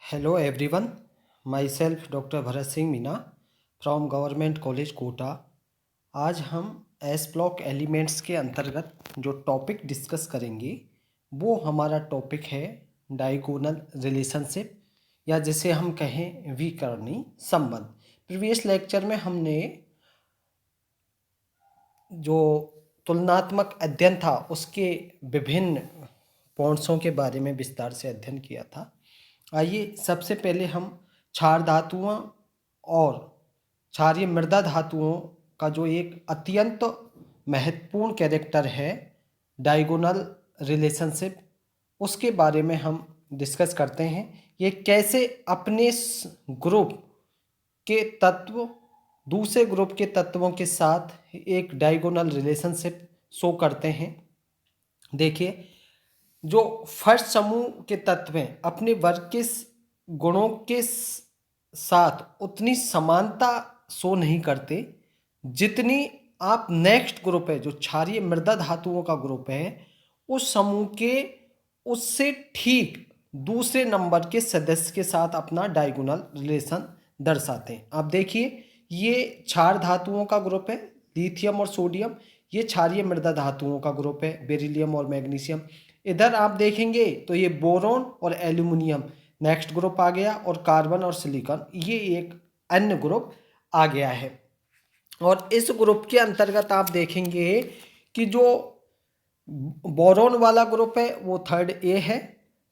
Hello everyone, myself doctor Bharat Singh Meena from government college Kota. आज हम S block elements के अंतर्गत जो टॉपिक डिस्कस करेंगे वो हमारा टॉपिक है डायगोनल रिलेशनशिप या जिसे हम कहें विकर्णी संबंध। प्रीवियस लेक्चर में हमने जो तुलनात्मक अध्ययन था उसके विभिन्न पॉइंट्सों के बारे में विस्तार से अध्ययन किया था। आइए सबसे पहले हम क्षार धातुओं और क्षारीय मृदा धातुओं का जो एक अत्यंत महत्वपूर्ण कैरेक्टर है डायगोनल रिलेशनशिप, उसके बारे में हम डिस्कस करते हैं। ये कैसे अपने ग्रुप के तत्व दूसरे ग्रुप के तत्वों के साथ एक डायगोनल रिलेशनशिप शो करते हैं। देखिए, जो फर्स्ट समूह के तत्व हैं अपने वर्ग के गुणों के साथ उतनी समानता शो नहीं करते जितनी आप नेक्स्ट ग्रुप है जो क्षारीय मृदा धातुओं का ग्रुप है उस समूह के उससे ठीक दूसरे नंबर के सदस्य के साथ अपना डायगोनल रिलेशन दर्शाते हैं। आप देखिए, ये क्षार धातुओं का ग्रुप है, लिथियम और सोडियम। ये क्षारीय मृदा धातुओं का ग्रुप है, बेरिलियम और मैग्नीशियम। इधर आप देखेंगे तो ये बोरोन और एल्यूमिनियम नेक्स्ट ग्रुप आ गया, और कार्बन और सिलिकॉन ये एक अन्य ग्रुप आ गया है। और इस ग्रुप के अंतर्गत आप देखेंगे कि जो बोरोन वाला ग्रुप है वो थर्ड ए है,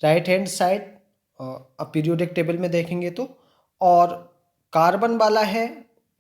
right hand side periodic table में देखेंगे तो, और कार्बन वाला है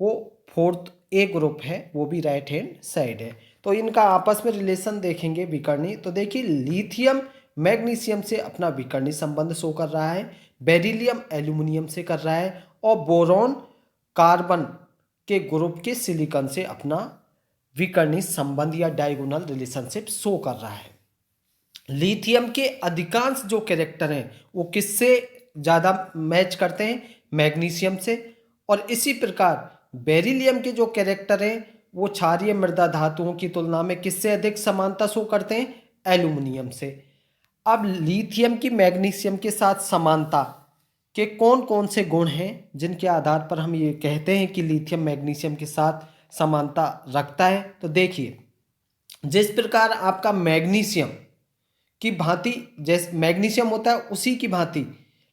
वो फोर्थ ए ग्रुप है, वो भी राइट हैंड साइड है। तो इनका आपस में रिलेशन देखेंगे विकर्णी, तो देखिए लिथियम मैग्नीशियम से अपना विकर्णी संबंध शो कर रहा है, बेरिलियम एल्यूमिनियम से कर रहा है, और बोरोन कार्बन के ग्रुप के सिलिकॉन से अपना विकर्णी संबंध या डायगोनल रिलेशनशिप शो कर रहा है। लिथियम के अधिकांश जो कैरेक्टर हैं वो किससे ज़्यादा मैच करते हैं? मैग्नीशियम से। और इसी प्रकार बेरिलियम के जो कैरेक्टर हैं वो क्षारीय मृदा धातुओं की तुलना में किससे अधिक समानता शो करते हैं? एल्यूमिनियम से। अब लिथियम की मैग्नीशियम के साथ समानता के कौन कौन से गुण हैं जिनके आधार पर हम ये कहते हैं कि लिथियम मैग्नीशियम के साथ समानता रखता है? तो देखिए, जिस प्रकार आपका मैग्नीशियम की भांति जैसे मैग्नीशियम होता है उसी की भांति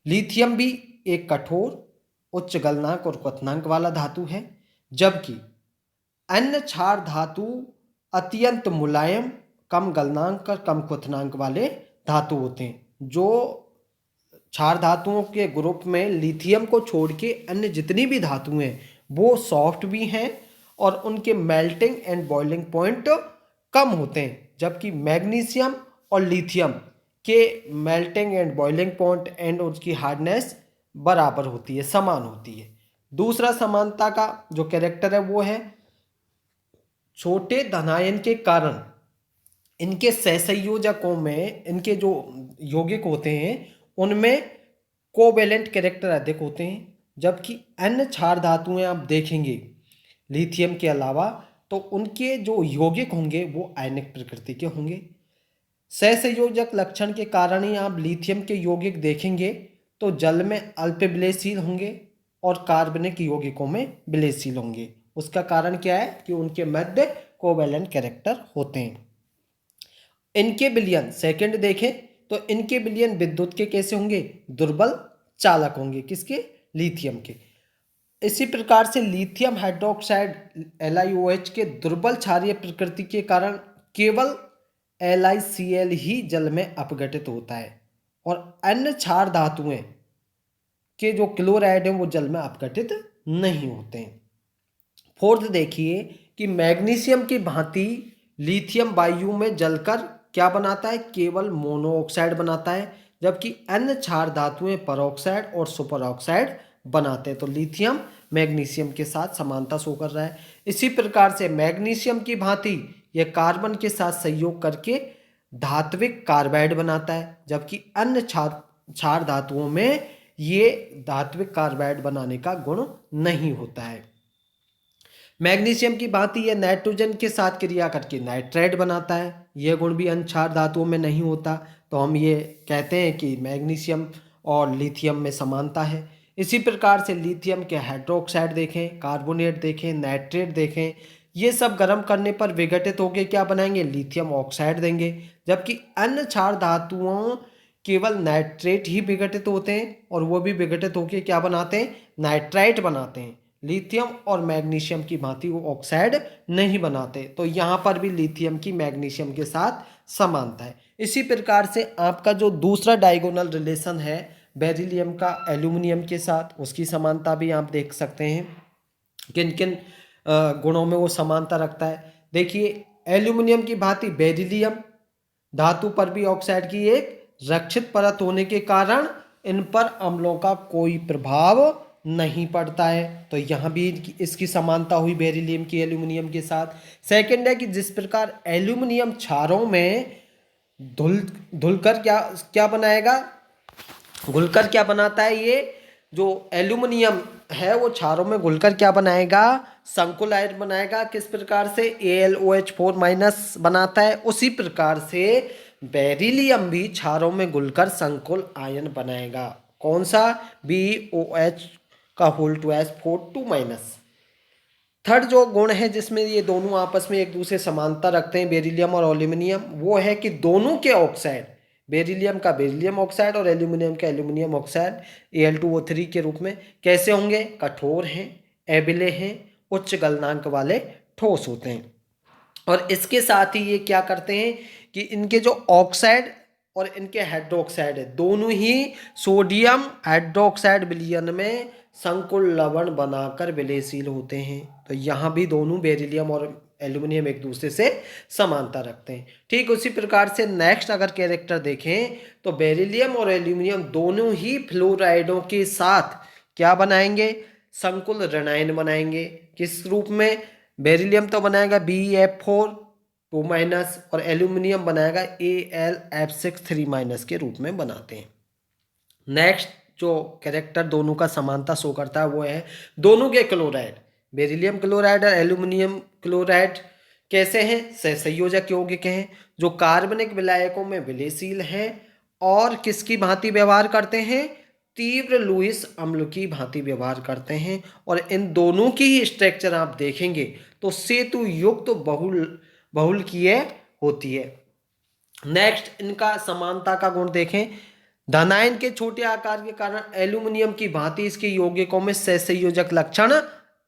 लिथियम भी एक कठोर उच्च गलनांक और क्वथनांक वाला धातु है, जबकि अन्य क्षार धातु अत्यंत मुलायम कम गलनांक और कम क्वथनांक वाले धातु होते हैं। जो क्षार धातुओं के ग्रुप में लिथियम को छोड़ के अन्य जितनी भी धातुएं हैं वो सॉफ्ट भी हैं और उनके मेल्टिंग एंड बॉइलिंग पॉइंट कम होते हैं, जबकि मैग्नीशियम और लिथियम के melting and boiling point and उसकी हार्डनेस बराबर होती है, समान होती है। दूसरा समानता का जो कैरेक्टर है वो है छोटे धनायन के कारण इनके सहसंयोजकों में इनके जो यौगिक होते हैं उनमें कोवेलेंट कैरेक्टर अधिक होते हैं, जबकि अन्य क्षार धातुएं आप देखेंगे लिथियम के अलावा तो उनके जो यौगिक होंगे वो आयनिक प्रकृति के होंगे। सहसंयोजक लक्षण के कारण ही आप लिथियम के यौगिक देखेंगे तो जल में अल्प विलयशील होंगे और कार्बनिक यौगिकों में विलयशील होंगे। उसका कारण क्या है कि उनके मध्य कोवेलेंट कैरेक्टर होते हैं। इनके विलयन सेकंड देखें तो इनके विलयन विद्युत के कैसे होंगे? दुर्बल चालक होंगे। किसके? लिथियम के। इसी प्रकार से लिथियम हाइड्रोक्साइड LiOH के दुर्बल क्षारीय प्रकृति के कारण केवल LiCl ही जल में अपघटित होता है और अन्य क्षार धातुएं के जो क्लोराइड हैं वो जल में अपघटित नहीं होते हैं। फोर्थ देखिए कि मैग्नीशियम की भांति लिथियम वायु में जलकर क्या बनाता है? केवल मोनोऑक्साइड बनाता है, जबकि अन्य क्षार धातुएं परऑक्साइड और सुपर ऑक्साइड बनाते हैं। तो लिथियम मैग्नीशियम के साथ समानता शो कर रहा है। इसी प्रकार से मैग्नीशियम की भांति यह कार्बन के साथ संयोग करके धात्विक कार्बाइड बनाता है, जबकि अन्य क्षार धातुओं में ये धात्विक कार्बाइड बनाने का गुण नहीं होता है। मैग्नीशियम की भांति यह नाइट्रोजन के साथ क्रिया करके नाइट्राइट बनाता है, यह गुण भी अन्य क्षार धातुओं में नहीं होता। तो हम ये कहते हैं कि मैग्नीशियम और लिथियम में समानता है। इसी प्रकार से लिथियम के हाइड्रोक्साइड देखें, कार्बोनेट देखें, नाइट्रेट देखें, ये सब गर्म करने पर विघटित होकर क्या बनाएंगे, लिथियम ऑक्साइड देंगे। जबकि अन्य क्षार धातुओं केवल नाइट्रेट ही विघटित होते हैं और वो भी विघटित होकर क्या बनाते हैं, नाइट्राइट बनाते हैं। लिथियम और मैग्नीशियम की भांति वो ऑक्साइड नहीं बनाते। तो यहाँ पर भी लिथियम की मैग्नीशियम के साथ समानता है। इसी प्रकार से आपका जो दूसरा डायगोनल रिलेशन है बेरिलियम का एल्यूमिनियम के साथ, उसकी समानता भी आप देख सकते हैं किन किन गुणों में वो समानता रखता है। देखिए, एल्यूमिनियम की भांति बेरिलियम धातु पर भी ऑक्साइड की एक रक्षित परत होने के कारण इन पर अम्लों का कोई प्रभाव नहीं पड़ता है। तो यहाँ भी इसकी समानता हुई बेरिलियम की एल्यूमिनियम के साथ। सेकंड है कि जिस प्रकार एल्यूमिनियम क्षारों में धुलकर क्या क्या बनाएगा, घुलकर क्या बनाता है, ये जो एल्यूमिनियम है वो क्षारों में घुलकर क्या बनाएगा, संकुल आयन बनाएगा। किस प्रकार से, AlOH4 माइनस बनाता है, उसी प्रकार से बेरिलियम भी क्षारों में घुलकर संकुल आयन बनाएगा। कौन सा, BOH का होल 2s4 माइनस। थर्ड जो गुण है जिसमें ये दोनों आपस में एक दूसरे समानता रखते हैं बेरिलियम और एल्यूमिनियम, वो है कि दोनों के ऑक्साइड, बेरिलियम का बेरिलियम ऑक्साइड और एल्यूमिनियम का एल्यूमिनियम ऑक्साइड Al2O3 के रूप में कैसे होंगे, कठोर हैं, एबिले हैं, उच्च गलनांक वाले ठोस होते हैं। और इसके साथ ही ये क्या करते हैं कि इनके जो ऑक्साइड और इनके हाइड्रोक्साइड है, दोनों ही सोडियम हाइड्रोक्साइड विलयन में संकुल लवण बनाकर विलयशील होते हैं। तो यहाँ भी दोनों बेरिलियम और एल्यूमिनियम एक दूसरे से समानता रखते हैं। ठीक उसी प्रकार से नेक्स्ट अगर कैरेक्टर देखें तो बेरिलियम और एल्यूमिनियम दोनों ही फ्लोराइडों के साथ क्या बनाएंगे, संकुल ऋणायन बनाएंगे। किस रूप में, बेरिलियम तो बनाएगा BeF4 माइनस और एल्यूमिनियम बनाएगा AlF6 3 के रूप में बनाते हैं। नेक्स्ट जो कैरेक्टर दोनों का समानता शो करता है वो है दोनों के क्लोराइड, बेरिलियम क्लोराइड और एल्यूमिनियम क्लोराइड कैसे हैं, सहसंयोजक यौगिक हैं जो कार्बनिक विलायकों में विलयशील हैं और किसकी भांति व्यवहार करते हैं, तीव्र लुईस अम्ल की भांति व्यवहार करते हैं। और इन दोनों की ही स्ट्रक्चर आप देखेंगे तो सेतु युक्त बहुलकीय होती है। नेक्स्ट इनका समानता का गुण देखें, धनायन के छोटे आकार के कारण एल्यूमिनियम की भांति इसके यौगिकों में सहसंयोजक लक्षण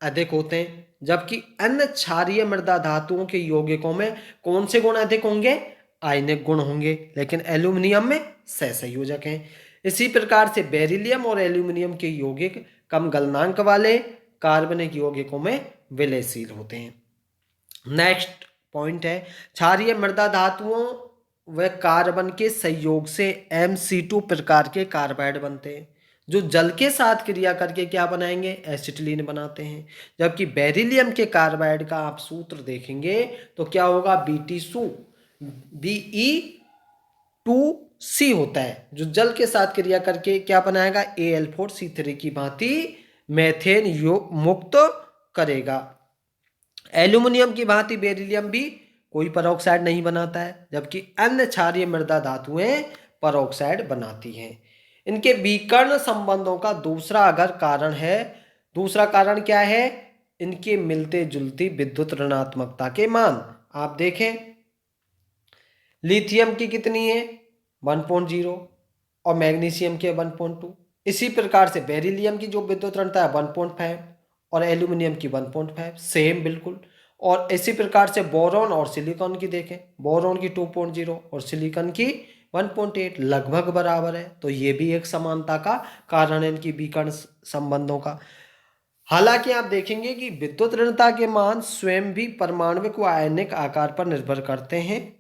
अधिक होते हैं, जबकि अन्य क्षारीय मृदा धातुओं के यौगिकों में कौन से गुण अधिक होंगे, आयनिक गुण होंगे, लेकिन एल्यूमिनियम में सहसंयोजक हैं। इसी प्रकार से बेरिलियम और एल्यूमिनियम के यौगिक कम गलनांक वाले कार्बनिक यौगिकों में विलयशील होते हैं। नेक्स्ट पॉइंट है, क्षारीय मृदा धातुओं व कार्बन के संयोग से MC2 प्रकार के कार्बाइड बनते हैं जो जल के साथ क्रिया करके क्या बनाएंगे, एसिटिलीन बनाते हैं। जबकि बेरिलियम के कार्बाइड का आप सूत्र देखेंगे तो क्या होगा, Be2C होता है जो जल के साथ क्रिया करके क्या बनाएगा, Al4C3 की भांति मेथेन मुक्त करेगा। एल्यूमिनियम की भांति बेरिलियम भी कोई परऑक्साइड नहीं बनाता है, जबकि अन्य क्षारीय मृदा धातुएं परऑक्साइड बनाती हैं। इनके विकर्ण संबंधों का दूसरा अगर कारण है, दूसरा कारण क्या है, इनके मिलते जुलती विद्युत ऋणात्मकता के मान। आप देखें लिथियम की कितनी है, 1.0 और मैग्नीशियम के 1.2। इसी प्रकार से बेरिलियम की जो विद्युत ऋणता है 1.5 और एल्यूमिनियम की 1.5, सेम बिल्कुल। और इसी प्रकार से बोरॉन और सिलिकॉन की देखें, बोरॉन की 2.0 और सिलिकॉन की 1.8, लगभग बराबर है। तो ये भी एक समानता का कारण है इनकी विकर्ण संबंधों का। हालांकि आप देखेंगे कि विद्युत ऋणता के मान स्वयं भी परमाणविक व आयनिक आकार पर निर्भर करते हैं।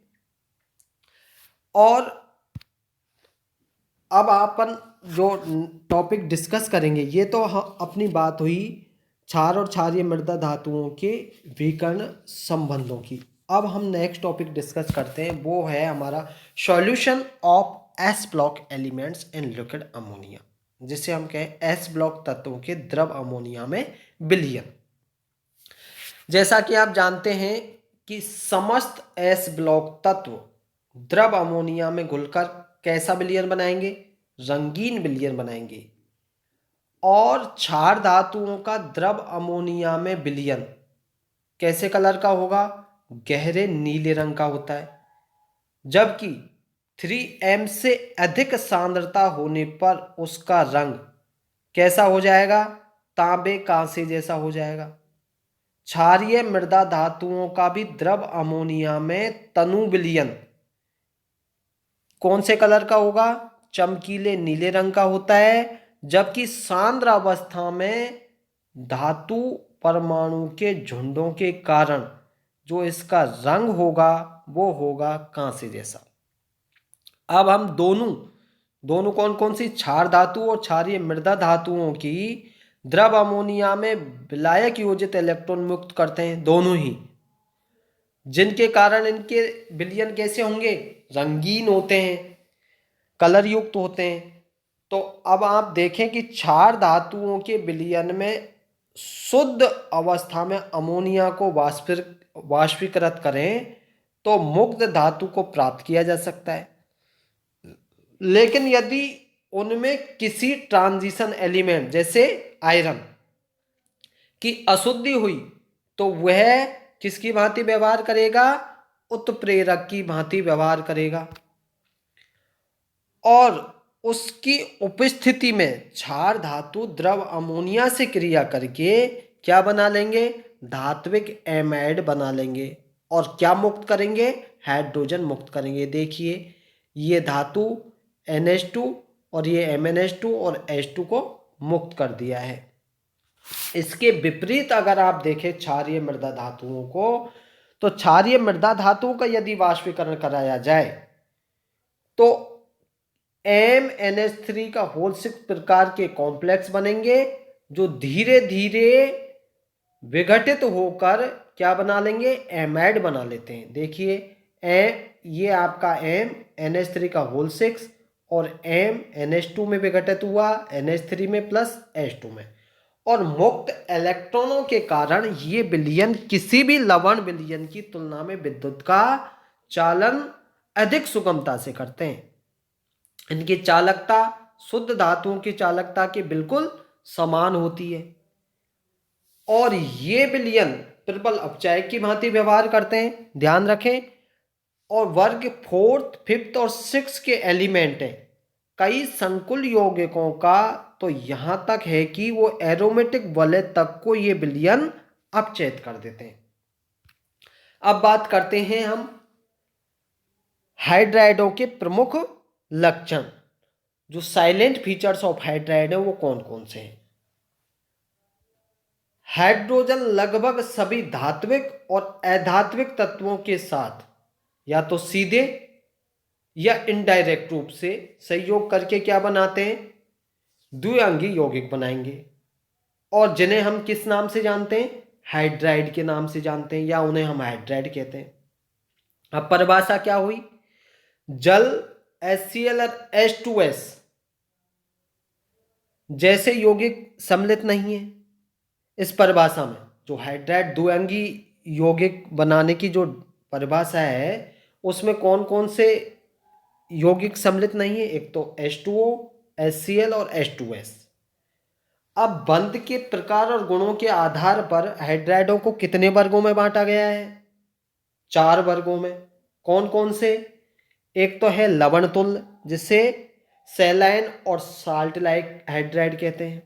और अब अपन जो टॉपिक डिस्कस करेंगे, ये तो अपनी बात हुई क्षार और क्षारीय मृदा धातुओं के विकर्ण संबंधों की। अब हम नेक्स्ट टॉपिक डिस्कस करते हैं, वो है हमारा solution of S block elements in liquid ammonia, जिसे हम कहें एस ब्लॉक तत्वों के द्रव अमोनिया में विलयन। जैसा कि आप जानते हैं कि समस्त एस ब्लॉक तत्व द्रव अमोनिया में घुलकर कैसा विलयन बनाएंगे, रंगीन विलयन बनाएंगे। और क्षार धातुओं का द्रव अमोनिया में विलयन कैसे कलर का होगा? गहरे नीले रंग का होता है। जबकि 3m से अधिक सांद्रता होने पर उसका रंग कैसा हो जाएगा? तांबे कांसे जैसा हो जाएगा। क्षारीय मृदा धातुओं का भी द्रव अमोनिया में तनु विलयन कौन से कलर का होगा? चमकीले नीले रंग का होता है। जबकि सांद्र अवस्था में धातु परमाणु के झुंडों के कारण जो इसका रंग होगा वो होगा कांसे जैसा। अब हम दोनों कौन कौन सी, क्षार धातु और क्षारीय मृदा धातुओं की द्रव अमोनिया में विलायक योजित इलेक्ट्रॉन मुक्त करते हैं, दोनों ही, जिनके कारण इनके विलयन कैसे होंगे? रंगीन होते हैं, कलर युक्त होते हैं। तो अब आप देखें कि क्षार धातुओं के विलयन में शुद्ध अवस्था में अमोनिया को वाष्पीकृत करें तो मुक्त धातु को प्राप्त किया जा सकता है। लेकिन यदि उनमें किसी ट्रांजिशन एलिमेंट जैसे आयरन की अशुद्धि हुई तो वह किसकी भांति व्यवहार करेगा? उत्प्रेरक की भांति व्यवहार करेगा। और उसकी उपस्थिति में क्षार धातु द्रव अमोनिया से क्रिया करके क्या बना लेंगे? धात्विक एमाइड बना लेंगे। और क्या मुक्त करेंगे? हाइड्रोजन मुक्त करेंगे। देखिए ये धातु NH2 और ये MnH2 और H2 को मुक्त कर दिया है। इसके विपरीत अगर आप देखें क्षारीय मृदा धातुओं को, तो क्षारीय मृदा धातुओं का यदि वाष्पीकरण कराया जाए तो MnH3 का होल 6 प्रकार के कॉम्प्लेक्स बनेंगे जो धीरे धीरे विघटित होकर क्या बना लेंगे? एमाइड बना लेते हैं। देखिए ये आपका NH3 का होल 6 और NH2 में विघटित हुआ, NH3 में प्लस H2 में। और मुक्त इलेक्ट्रॉनों के कारण ये विलयन किसी भी लवण विलयन की तुलना में विद्युत का चालन अधिक सुगमता से करते हैं। इनकी चालकता शुद्ध धातुओं की चालकता के बिल्कुल समान होती है। और ये विलयन प्रबल अपचायक की भांति व्यवहार करते हैं, ध्यान रखें। और वर्ग 4th 5th और 6th के एलिमेंट हैं कई संकुल यौगिकों का, तो यहां तक है कि वो एरोमेटिक वलय तक को ये विलयन अपचयित कर देते हैं। अब बात करते हैं हम हाइड्राइडों के प्रमुख लक्षण। जो साइलेंट फीचर्स ऑफ हाइड्राइड है वो कौन कौन से हैं? हाइड्रोजन लगभग सभी धात्विक और अधात्विक तत्वों के साथ या तो सीधे या इनडायरेक्ट रूप से संयोग करके क्या बनाते हैं? द्विअंगी यौगिक बनाएंगे। और जिन्हें हम किस नाम से जानते हैं? हाइड्राइड के नाम से जानते हैं, या उन्हें हम हाइड्राइड कहते हैं। अब परिभाषा क्या हुई? जल HCl और H2S जैसे यौगिक सम्मिलित नहीं है। इस परिभाषा में जो हाइड्राइड द्विअंगी यौगिक बनाने की जो परिभाषा है उसमें कौन कौन से यौगिक सम्मिलित नहीं है? एक तो H2O, HCl और H2S। अब बंध के प्रकार और गुणों के आधार पर हाइड्राइडों को कितने वर्गों में बांटा गया है? 4 वर्गों में। कौन कौन से? एक तो है लवण तुल्य, जिसे सैलाइन और साल्ट लाइक हाइड्राइड कहते हैं।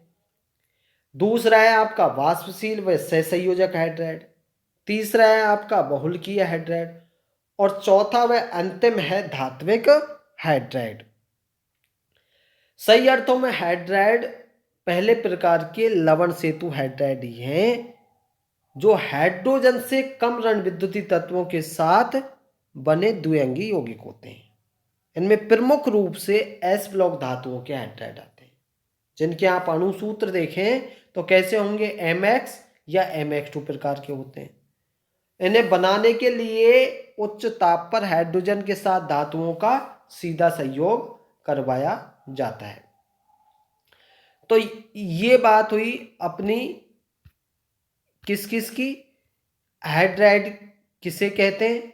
दूसरा है आपका वाष्पशील व सहसंयोजक हाइड्राइड। तीसरा है आपका बहुलकीय हाइड्राइड। और चौथा व अंतिम है धात्विक हाइड्राइड। सही अर्थों में हाइड्राइड पहले प्रकार के लवण सेतु हाइड्राइड ही हैं जो हाइड्रोजन से कम ऋण विद्युतीय तत्वों के साथ बने द्विअंगी यौगिक होते हैं। इनमें प्रमुख रूप से S ब्लॉक धातुओं के हाइड्राइड आते हैं, जिनके आप अणुसूत्र देखें तो कैसे होंगे? MX या MX2 प्रकार के होते हैं। इन्हें बनाने के लिए उच्च ताप पर हाइड्रोजन के साथ धातुओं का सीधा संयोग करवाया जाता है। तो ये बात हुई अपनी किस किस की, हाइड्राइड किसे कहते हैं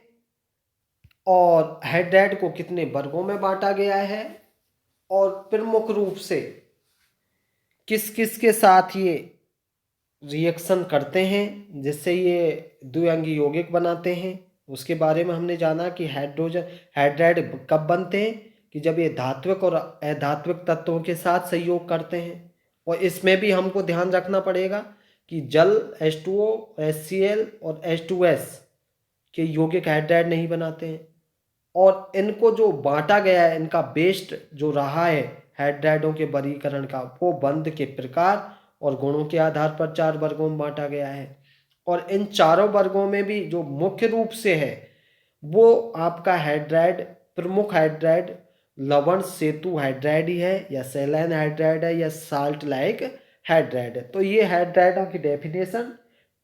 और हाइड्राइड को कितने वर्गों में बांटा गया है और प्रमुख रूप से किस किस के साथ ये रिएक्शन करते हैं जिससे ये द्विअंगी यौगिक बनाते हैं, उसके बारे में हमने जाना कि हाइड्राइड कब बनते हैं कि जब ये धात्विक और अधात्विक तत्वों के साथ संयोग करते हैं। और इसमें भी हमको ध्यान रखना पड़ेगा कि जल H2O, HCl और H2S के यौगिक हाइड्राइड नहीं बनाते हैं। और इनको जो बांटा गया है, इनका बेस्ट जो रहा है हाइड्राइडों के वर्गीकरण का, वो बंध के प्रकार और गुणों के आधार पर 4 वर्गों में बांटा गया है। और इन चारों वर्गों में भी जो मुख्य रूप से है वो आपका हाइड्राइड, प्रमुख हाइड्राइड लवण सेतु हाइड्राइड ही है, या सेलाइन हाइड्राइड है, या साल्ट लाइक हाइड्राइड है। तो ये हाइड्राइडों की डेफिनेशन,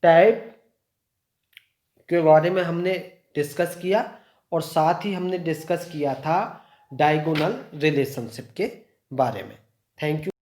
टाइप के बारे में हमने डिस्कस किया, और साथ ही हमने डिस्कस किया था डायगोनल रिलेशनशिप के बारे में। Thank you.